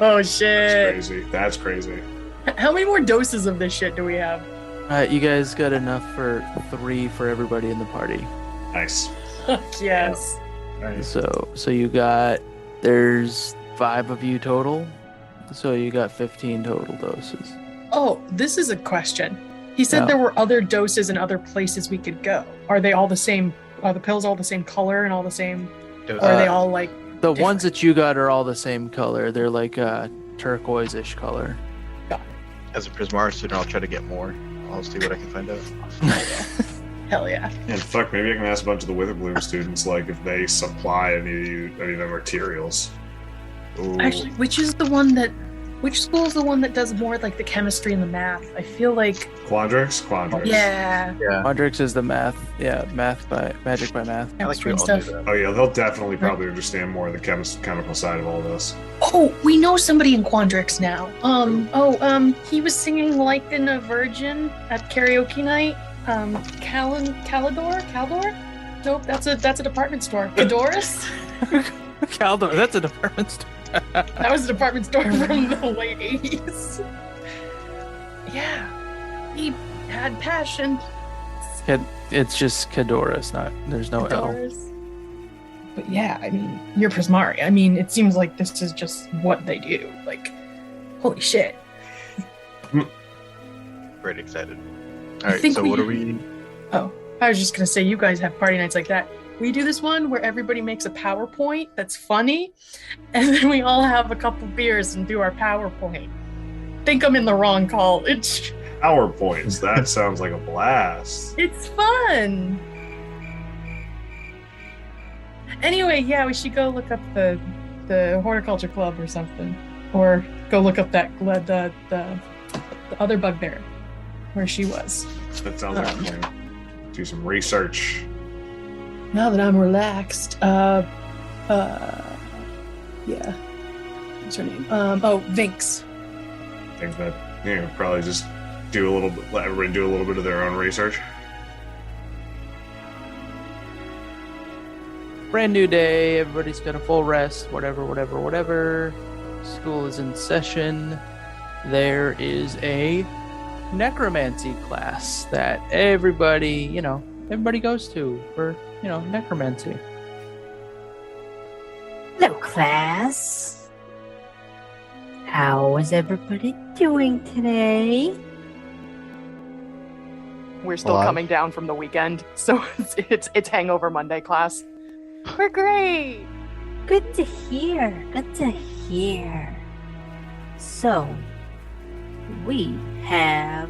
Speaker 3: Oh shit.
Speaker 4: That's crazy.
Speaker 3: How many more doses of this shit do we have?
Speaker 1: You guys got enough for 3 for everybody in the party.
Speaker 4: Nice.
Speaker 3: Yes.
Speaker 2: Nice.
Speaker 1: So there's 5 of you total. So you got 15 total doses.
Speaker 3: Oh, this is a question. He said
Speaker 1: Yeah.
Speaker 3: there were other doses and other places we could go. Are they all the same? Are the pills all the same color and all the same? Or are they all
Speaker 1: The
Speaker 3: different?
Speaker 1: ones that you got are all the same color. They're like a turquoise-ish color.
Speaker 2: As a Prismara student, I'll try to get more. I'll see what I can find out.
Speaker 3: Hell yeah.
Speaker 4: And fuck, maybe I can ask a bunch of the Witherbloom students, if they supply any of the materials.
Speaker 2: Ooh.
Speaker 3: Actually, which school is the one that does more the chemistry and the math? I feel like
Speaker 4: Quandrix?
Speaker 3: yeah.
Speaker 1: Quandrix is the math. Yeah, magic by math.
Speaker 2: I like
Speaker 3: Chemistry and
Speaker 2: we all do
Speaker 3: stuff.
Speaker 2: that.
Speaker 4: Oh yeah, they'll definitely probably understand more of the chemical side of all this.
Speaker 3: Oh, we know somebody in Quandrix now. He was singing Like in a Virgin at karaoke night. Caldor? Nope, that's a department store. Cadoris?
Speaker 1: Caldor, that's a department store.
Speaker 3: That was a department store from the late 80s. Yeah. He had passion.
Speaker 1: It's just Cadoris, there's no L.
Speaker 3: Cadoris. But yeah, you're Prismari. It seems like this is just what they do. Holy shit.
Speaker 2: Very excited. All right,
Speaker 3: think
Speaker 2: so what are we?
Speaker 3: Oh, I was just gonna say, you guys have party nights like that. We do this one where everybody makes a PowerPoint that's funny, and then we all have a couple beers and do our PowerPoint. Think I'm in the wrong college.
Speaker 4: PowerPoints. That sounds like a blast.
Speaker 3: It's fun. Anyway, yeah, we should go look up the horticulture club or something, or go look up the other bugbear where she was.
Speaker 4: That sounds like a plan. Do some research.
Speaker 3: Now that I'm relaxed, yeah. What's her name? Vinx.
Speaker 4: I think that probably just let everybody do a little bit of their own research.
Speaker 1: Brand new day, everybody's got a full rest, whatever. School is in session. There is a necromancy class that everybody goes to for, necromancy.
Speaker 7: Hello, class. How is everybody doing today?
Speaker 3: We're still
Speaker 2: Alive?
Speaker 3: coming down from the weekend, so it's Hangover Monday class. We're great.
Speaker 7: Good to hear. So, we have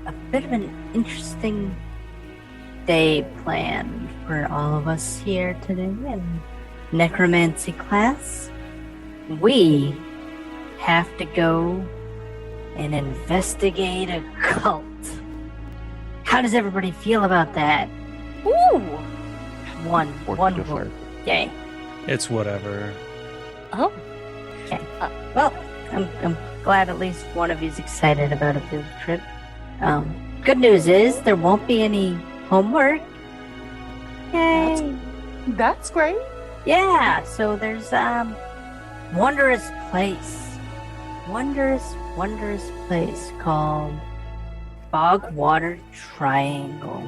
Speaker 7: a bit of an interesting day planned for all of us here today in necromancy class. We have to go and investigate a cult. How does everybody feel about that? Ooh! One word. Yay.
Speaker 6: It's whatever.
Speaker 3: Oh.
Speaker 7: Okay. Well, I'm glad at least one of you's excited about a field trip. Good news is there won't be any homework. Yay!
Speaker 3: That's great.
Speaker 7: Yeah, so there's wondrous place called Bog Water Triangle.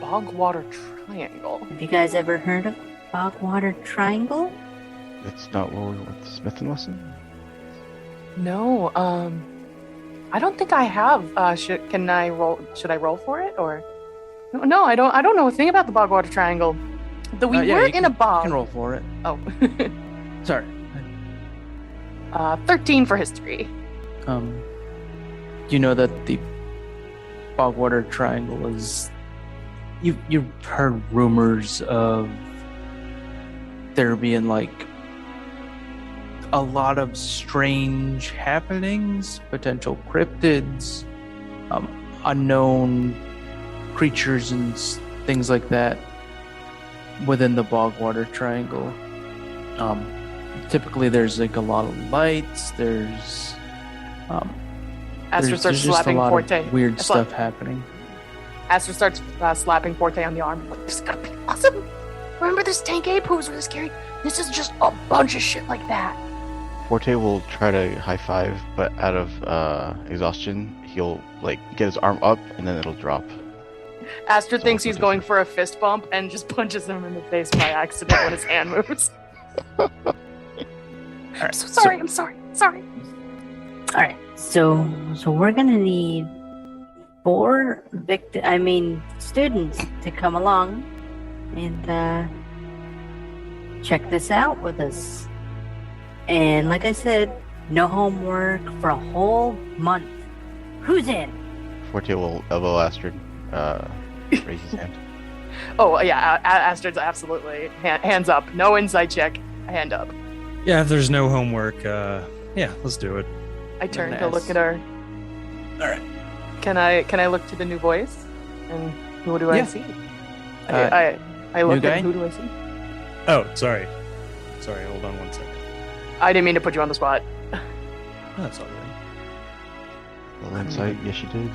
Speaker 3: Bog water triangle.
Speaker 7: Have you guys ever heard of Bog Water Triangle?
Speaker 2: That's not what we went to Smith and Wesson.
Speaker 3: No, I don't think I have. Should I roll for it or? No, I don't. I don't know a thing about the Bog Water Triangle. Though we
Speaker 1: Yeah,
Speaker 3: were
Speaker 1: you
Speaker 3: in a
Speaker 1: can-
Speaker 3: bog.
Speaker 1: You can roll for it.
Speaker 3: Oh,
Speaker 1: Sorry.
Speaker 3: 13 for history.
Speaker 1: You know that the Bogwater Triangle is. You've heard rumors of there being like a lot of strange happenings, potential cryptids, unknown creatures and things like that within the Bogwater Triangle. Typically, there's like a lot of lights. There's
Speaker 3: Astrid starts
Speaker 1: there's just a
Speaker 3: slapping
Speaker 1: lot
Speaker 3: Forte.
Speaker 1: of weird
Speaker 3: That's
Speaker 1: stuff happening.
Speaker 3: Astrid starts slapping Forte on the arm. Like, this is gonna be awesome. Remember this tank ape who was really scary? This is just a bunch of shit like that.
Speaker 2: Forte will try to high five, but out of exhaustion, he'll like get his arm up and then it'll drop.
Speaker 3: Astrid
Speaker 2: So
Speaker 3: thinks
Speaker 2: what's
Speaker 3: he's
Speaker 2: the
Speaker 3: going
Speaker 2: difference?
Speaker 3: for a fist bump and just punches him in the face by accident when his hand moves. I'm so sorry. I'm sorry. Sorry.
Speaker 7: All right. So we're gonna need 4 students to come along and check this out with us. And like I said, no homework for a whole month. Who's in?
Speaker 2: Forte will elbow Astrid, raise his hand.
Speaker 3: Oh yeah, Astrid's absolutely hands up. No inside check. Hand up.
Speaker 8: Yeah, if there's no homework, yeah, let's do it.
Speaker 3: I turn to
Speaker 1: Nice.
Speaker 3: look at her.
Speaker 1: All right.
Speaker 3: Can I look to the new voice? And who do I
Speaker 1: Yeah.
Speaker 3: see?
Speaker 1: Uh,
Speaker 3: I look
Speaker 1: new
Speaker 3: at
Speaker 1: guy?
Speaker 3: who do I see?
Speaker 8: Oh, sorry. Sorry, hold on one second.
Speaker 3: I didn't mean to put you on the spot.
Speaker 8: Oh, that's all right.
Speaker 2: Roll insight, yes you did.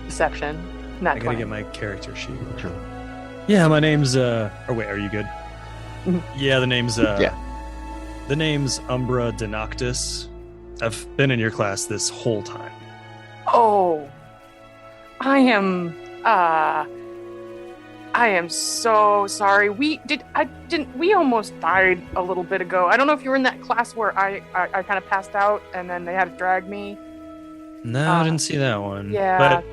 Speaker 3: Deception. Not
Speaker 8: I gotta get my character sheet.
Speaker 2: True.
Speaker 8: Yeah, my name's or wait, are you good?
Speaker 3: Mhm.
Speaker 8: Yeah, the name's
Speaker 2: Yeah.
Speaker 8: The name's Umbra Denoctus. I've been in your class this whole time.
Speaker 3: Oh, I am so sorry. We almost died a little bit ago. I don't know if you were in that class where I kind of passed out and then they had to drag me.
Speaker 8: No, I didn't see that one.
Speaker 3: yeah,
Speaker 8: But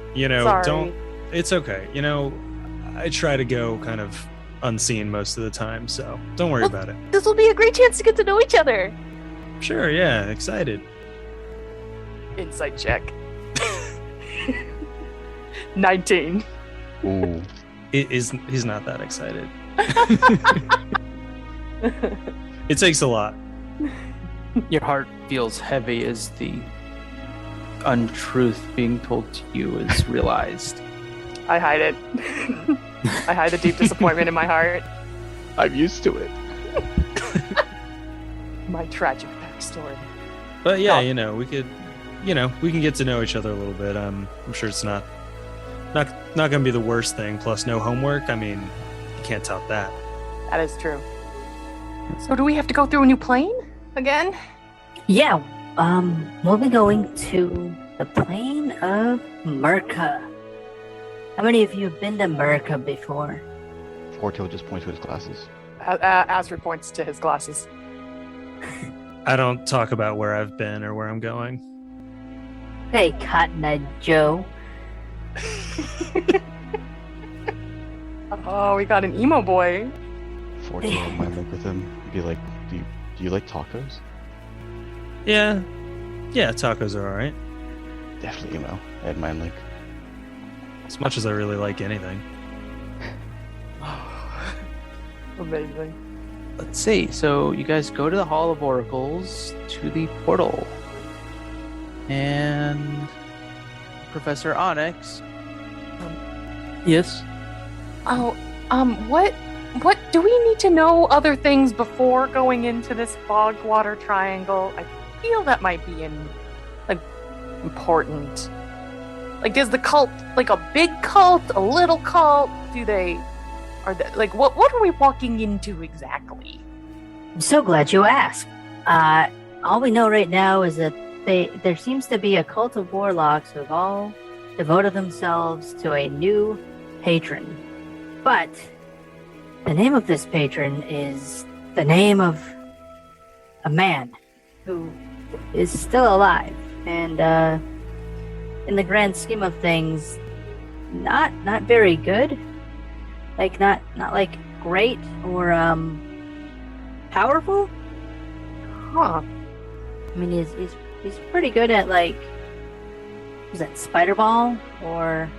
Speaker 3: sorry.
Speaker 8: don't it's okay. I try to go kind of unseen most of the time, so don't worry about it.
Speaker 3: This will be a great chance to get to know each other.
Speaker 8: Sure, yeah, excited.
Speaker 3: Insight check. 19.
Speaker 2: Ooh.
Speaker 8: He's not that excited. It takes a lot.
Speaker 1: Your heart feels heavy as the untruth being told to you is realized.
Speaker 3: I hide it. I hide the deep disappointment in my heart.
Speaker 2: I'm used to it.
Speaker 3: My tragic backstory.
Speaker 8: But yeah,
Speaker 3: Oh.
Speaker 8: we can get to know each other a little bit. I'm sure it's not gonna be the worst thing. Plus, no homework. I mean, you can't top that.
Speaker 3: That is true. So do we have to go through a new plane again?
Speaker 7: Yeah. We'll be going to the plane of Merca. How many of you have been to Merca before?
Speaker 2: Forte will just point to his glasses.
Speaker 3: Astrid points to his glasses.
Speaker 8: I don't talk about where I've been or where I'm going.
Speaker 7: Hey, Cotton Eye Joe.
Speaker 3: Oh, we got an emo boy.
Speaker 2: Forte will mind link with him. Be like, do you like tacos?
Speaker 8: Yeah, tacos are all right.
Speaker 2: Definitely emo. Add mind link.
Speaker 8: As much as I really like anything.
Speaker 3: Amazing.
Speaker 1: Let's see. So you guys go to the Hall of Oracles to the portal. And Professor Onyx. Yes.
Speaker 3: Oh, what do we need to know other things before going into this bog water triangle? I feel that might be important. Like, is the cult like a big cult, a little cult? What are we walking into exactly?
Speaker 7: I'm so glad you asked. All we know right now is that there seems to be a cult of warlocks who have all devoted themselves to a new patron. But the name of this patron is the name of a man who is still alive, and in the grand scheme of things, not very good. Like not like great or powerful.
Speaker 3: Huh.
Speaker 7: I mean, he's pretty good at, like, was that spider ball or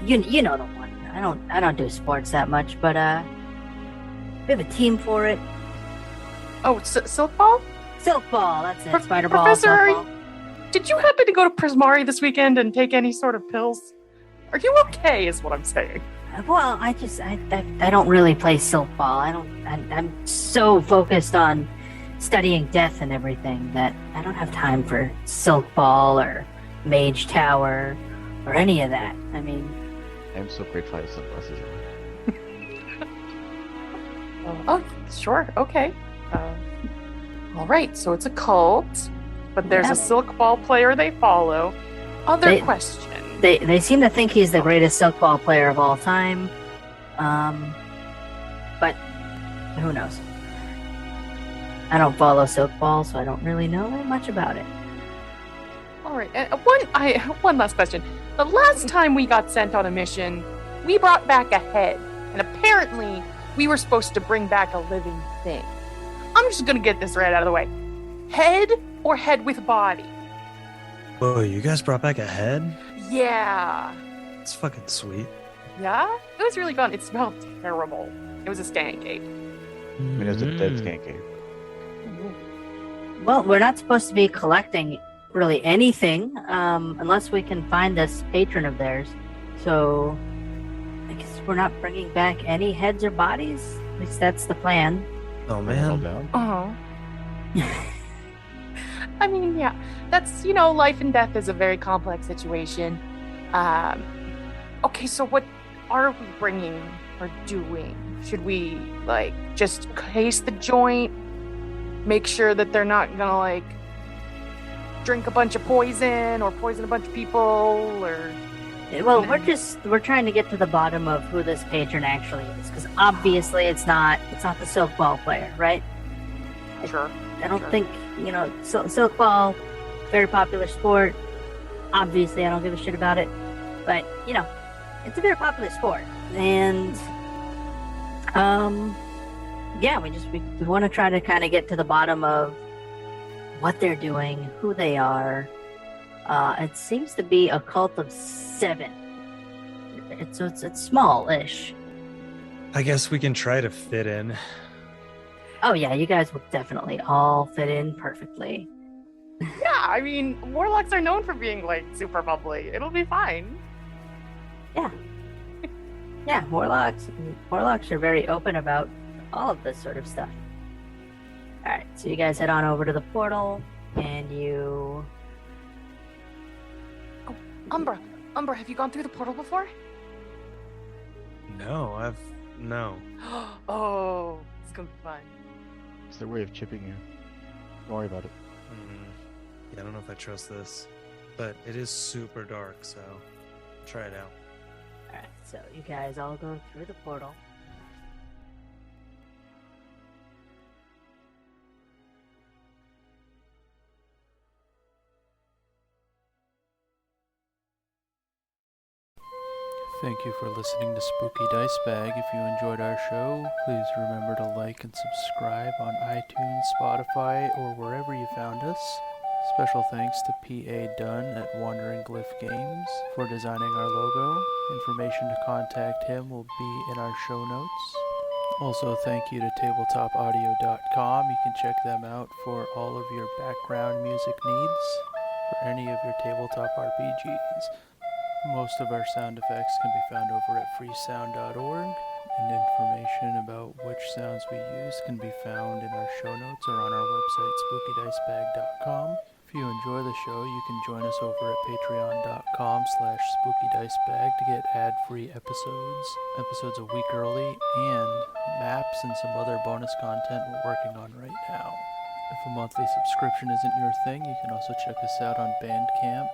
Speaker 7: you know the one. I don't do sports that much, but we have a team for it.
Speaker 3: Oh, silk ball?
Speaker 7: Silk ball, that's it.
Speaker 3: Pro-
Speaker 7: Spider ball,
Speaker 3: Professor,
Speaker 7: silk ball.
Speaker 3: Did you happen to go to Prismari this weekend and take any sort of pills? Are you okay? Is what I'm saying.
Speaker 7: Well, I don't really play silk ball. I'm so focused on studying death and everything that I don't have time for silk ball or mage tower or any of that. I mean,
Speaker 2: I'm so grateful I have sunglasses on.
Speaker 3: Oh, sure. Okay. All right. So it's a cult, but there's
Speaker 7: Yeah.
Speaker 3: a silk ball player they follow. Other question.
Speaker 7: They seem to think he's the greatest silk ball player of all time. But who knows? I don't follow silk ball, so I don't really know that much about it.
Speaker 3: All right. One last question. The last time we got sent on a mission, we brought back a head, and apparently we were supposed to bring back a living thing. I'm just gonna get this right out of the way. Head or head with body?
Speaker 8: Whoa, you guys brought back a head?
Speaker 3: Yeah.
Speaker 8: It's fucking sweet.
Speaker 3: Yeah? It was really fun. It smelled terrible. It was a skank ape.
Speaker 2: I mean, it's a dead skank ape.
Speaker 7: Well, we're not supposed to be collecting really anything unless we can find this patron of theirs. So I guess we're not bringing back any heads or bodies. At least that's the plan.
Speaker 8: Oh
Speaker 2: Hold
Speaker 8: man.
Speaker 2: down.
Speaker 3: Uh-huh. I mean, yeah, that's, life and death is a very complex situation. Okay, so what are we bringing or doing? Should we, just case the joint, make sure that they're not gonna, drink a bunch of poison or poison a bunch of people, or...
Speaker 7: Well, we're trying to get to the bottom of who this patron actually is, because obviously it's not the silk ball player, right?
Speaker 3: Sure.
Speaker 7: I don't
Speaker 3: Sure.
Speaker 7: think, silk ball, very popular sport. Obviously, I don't give a shit about it. But, it's a very popular sport. And, yeah, we want to try to kind of get to the bottom of what they're doing, who they are. It seems to be a cult of 7. It's small-ish.
Speaker 8: I guess we can try to fit in.
Speaker 7: Oh, yeah, you guys will definitely all fit in perfectly.
Speaker 3: Yeah, I mean, warlocks are known for being, super bubbly. It'll be fine.
Speaker 7: Yeah, warlocks are very open about all of this sort of stuff. All right, so you guys head on over to the portal, and you...
Speaker 3: Oh, Umbra, have you gone through the portal before?
Speaker 8: No.
Speaker 3: Oh, it's gonna be fun.
Speaker 2: It's their way of chipping you. Don't worry about it.
Speaker 8: Yeah, I don't know if I trust this, but it is super dark, so try it out.
Speaker 7: All right, so you guys all go through the portal.
Speaker 1: Thank you for listening to Spooky Dice Bag. If you enjoyed our show, please remember to like and subscribe on iTunes, Spotify, or wherever you found us. Special thanks to P.A. Dunn at Wandering Glyph Games for designing our logo. Information to contact him will be in our show notes. Also, thank you to tabletopaudio.com. You can check them out for all of your background music needs for any of your tabletop RPGs. Most of our sound effects can be found over at freesound.org, and information about which sounds we use can be found in our show notes or on our website, spookydicebag.com. If you enjoy the show, you can join us over at patreon.com/spookydicebag to get ad-free episodes a week early, and maps and some other bonus content we're working on right now. If a monthly subscription isn't your thing, you can also check us out on Bandcamp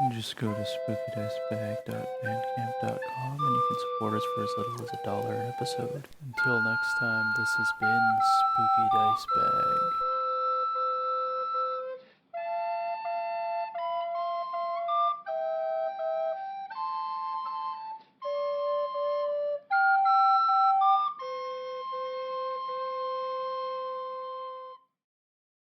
Speaker 1: Just go to spookydicebag.bandcamp.com and you can support us for as little as $1 an episode. Until next time, this has been Spooky Dice Bag.